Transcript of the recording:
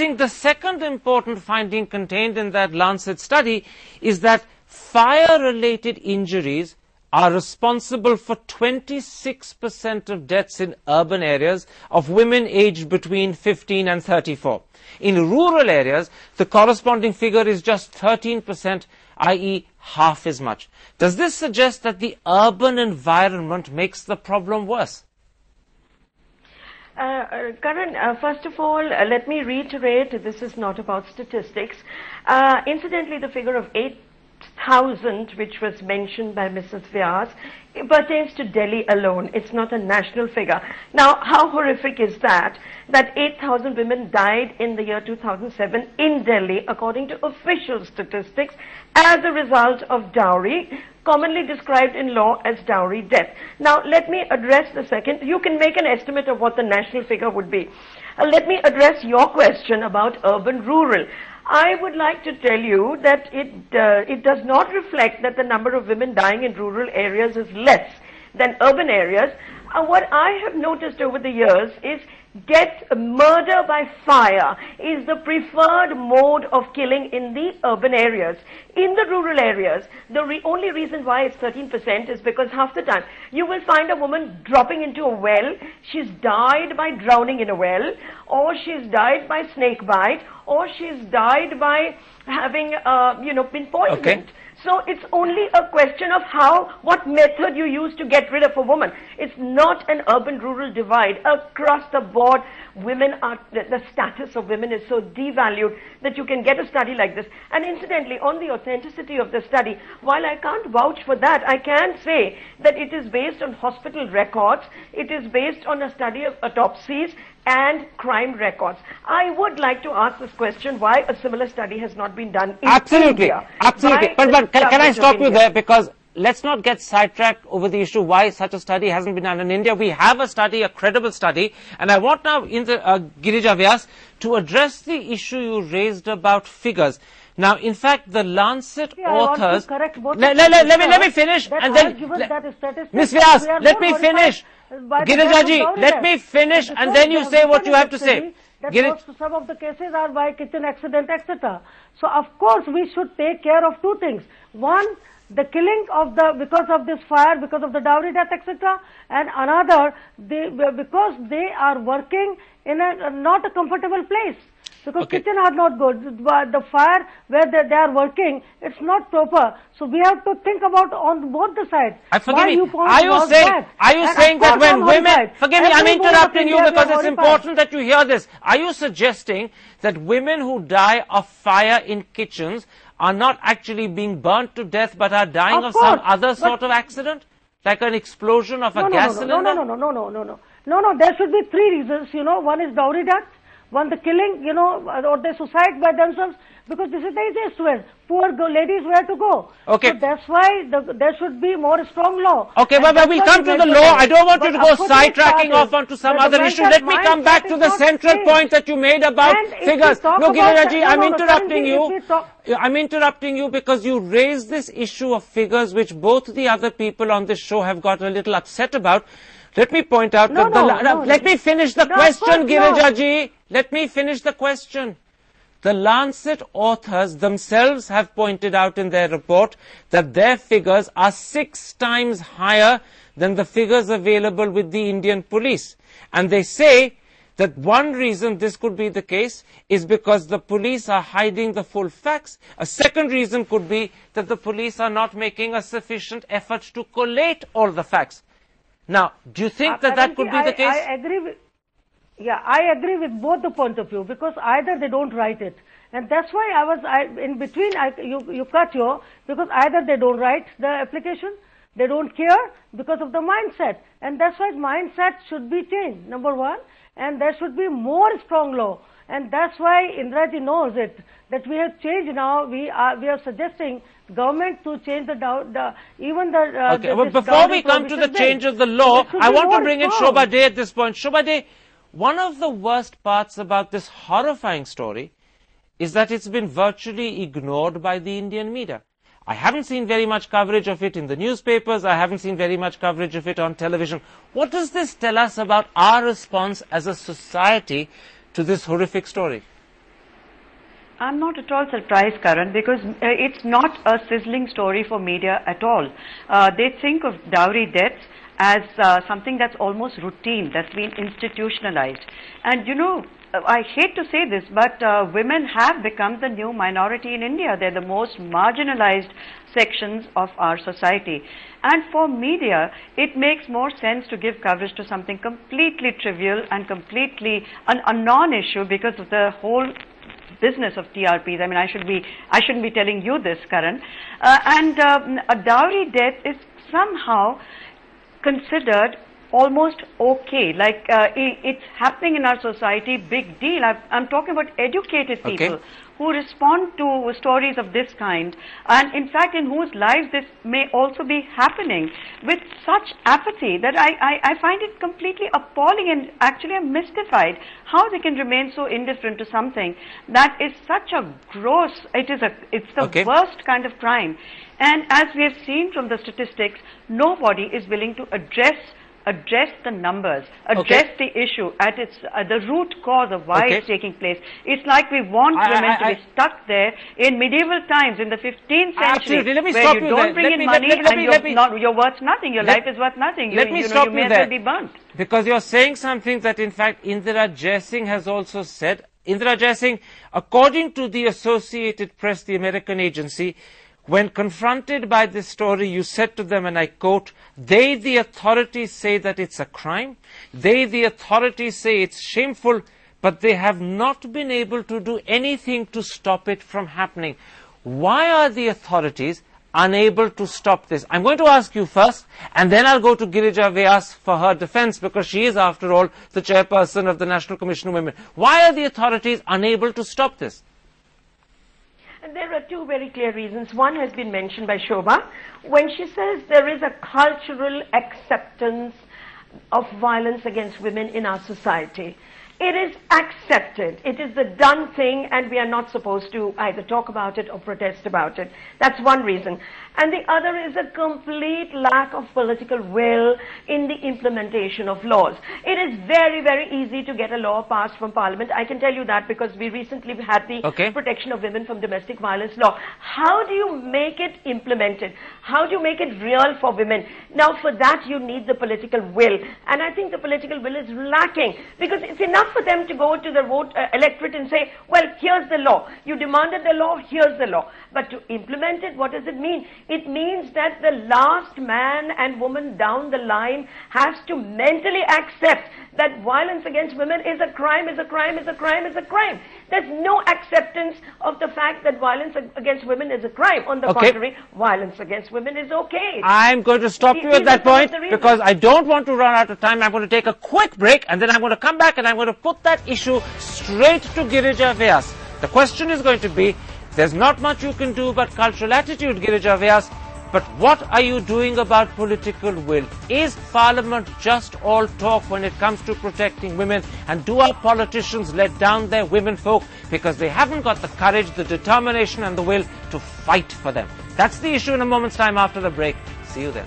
think the second important finding contained in that Lancet study is that fire-related injuries are responsible for 26% of deaths in urban areas of women aged between 15 and 34. In rural areas, the corresponding figure is just 13%, i.e. half as much. Does this suggest that the urban environment makes the problem worse? Karan, first of all, let me reiterate, this is not about statistics. Incidentally, the figure of 8,000, which was mentioned by Mrs. Vyas, it pertains to Delhi alone. It's not a national figure. Now, how horrific is that? That 8,000 women died in the year 2007 in Delhi, according to official statistics, as a result of dowry, commonly described in law as dowry death. Now, let me address the second. You can make an estimate of what the national figure would be. Let me address your question about urban-rural. I would like to tell you that it does not reflect that the number of women dying in rural areas is less than urban areas. What I have noticed over the years is murder by fire is the preferred mode of killing in the urban areas. In the rural areas, the only reason why it's 13% is because half the time you will find a woman dropping into a well, she's died by drowning in a well, or she's died by snake bite, or she's died by having, been poisoned. Okay. So it's only a question of what method you use to get rid of a woman. It's not an urban-rural divide. Across the board, the status of women is so devalued that you can get a study like this. And incidentally, on the authenticity of the study, while I can't vouch for that, I can say that it is based on hospital records, it is based on a study of autopsies and crime records. I would like to ask this question, why a similar study has not been done in India. Absolutely. But can I stop you there? Because let's not get sidetracked over the issue why such a study hasn't been done in India. We have a study, a credible study, and I want now Girija Vyas to address the issue you raised about figures. Now, in fact, the Lancet authors... Let me finish, and then... Ms. Vyas, let me finish. Girijaji, let me finish, and then you say what you have to say. Some of the cases are by kitchen accident, etc. So, of course, we should take care of two things. One, the killing because of this fire, because of the dowry death, etc. And another, because they are working in not a comfortable place. Because kitchen are not good. The fire where they are working, it's not proper. So we have to think about on both the sides. Are you saying that when women... Forgive me, I'm interrupting you because it's important that you hear this. Are you suggesting that women who die of fire in kitchens are not actually being burnt to death but are dying of some other sort of accident? Like an explosion of a gas cylinder? No, there should be three reasons, One is dowry death. One, the killing, or they suicide by themselves, because this is the easiest way. Poor ladies, where to go? Okay. So that's why there should be more strong law. Okay, but we'll come to the law. I don't want you to go sidetracking off onto some other issue. Let me come back to the central point that you made about figures. No, Girija, I'm interrupting you. I'm interrupting you because you raised this issue of figures which both the other people on this show have got a little upset about. Let me point out let me finish the question, Girijaji. Let me finish the question. The Lancet authors themselves have pointed out in their report that their figures are 6 times higher than the figures available with the Indian police. And they say that one reason this could be the case is because the police are hiding the full facts. A second reason could be that the police are not making a sufficient effort to collate all the facts. Now, do you think that could be the case? I agree with both the point of view, because either they don't write it, and that's why in between you cut your, because either they don't write the application, they don't care because of the mindset, and that's why mindset should be changed, number one, and there should be more strong law, and that's why Indraji knows it, that we have changed now. We are suggesting government to change before we come to the change of the law, I want to bring in Shobha De at this point. Shobha De, one of the worst parts about this horrifying story is that it's been virtually ignored by the Indian media. I haven't seen very much coverage of it in the newspapers. I haven't seen very much coverage of it on television. What does this tell us about our response as a society to this horrific story? I'm not at all surprised, Karan, because it's not a sizzling story for media at all. They think of dowry deaths as something that's almost routine, that's been institutionalized. And you know, I hate to say this, but women have become the new minority in India. They're the most marginalized sections of our society. And for media, it makes more sense to give coverage to something completely trivial and completely a non-issue because of the whole business of TRPs. I mean, I shouldn't be telling you this, Karan. A dowry death is somehow considered almost okay, like it's happening in our society, big deal. I'm talking about educated people who respond to stories of this kind, and in fact in whose lives this may also be happening with such apathy that I find it completely appalling, and actually I'm mystified how they can remain so indifferent to something that is such a gross, it's the worst kind of crime. And as we have seen from the statistics, nobody is willing to address the numbers, address the issue at its the root cause of why it's taking place. It's like we want women to be stuck there in medieval times, in the 15th century, where you don't bring in money and you're worth nothing. Your life is worth nothing. You may as well be burnt. Because you're saying something that in fact Indira Jaising has also said. Indira Jaising, according to the Associated Press, the American agency, when confronted by this story, you said to them, and I quote, "They, the authorities, say that it's a crime. They, the authorities, say it's shameful, but they have not been able to do anything to stop it from happening." Why are the authorities unable to stop this? I'm going to ask you first, and then I'll go to Girija Vyas for her defense, because she is, after all, the chairperson of the National Commission of Women. Why are the authorities unable to stop this? And there are two very clear reasons. One has been mentioned by Shobha when she says there is a cultural acceptance of violence against women in our society. It is accepted. It is the done thing, and we are not supposed to either talk about it or protest about it. That's one reason. And the other is a complete lack of political will in the implementation of laws. It is very, very easy to get a law passed from Parliament. I can tell you that because we recently had the Protection of Women from Domestic Violence law. How do you make it implemented? How do you make it real for women? Now, for that, you need the political will. And I think the political will is lacking, because it's enough for them to go to the electorate and say, well, here's the law. You demanded the law, here's the law. But to implement it, what does it mean? It means that the last man and woman down the line has to mentally accept that violence against women is a crime, is a crime, is a crime, is a crime. There's no acceptance of the fact that violence against women is a crime. On the contrary, violence against women is okay. I'm going to stop you at that point, because I don't want to run out of time. I'm going to take a quick break, and then I'm going to come back and I'm going to put that issue straight to Girija Vyas. The question is going to be, there's not much you can do about cultural attitude, Girija Vyas, but what are you doing about political will? Is Parliament just all talk when it comes to protecting women? And do our politicians let down their women folk because they haven't got the courage, the determination and the will to fight for them? That's the issue in a moment's time after the break. See you then.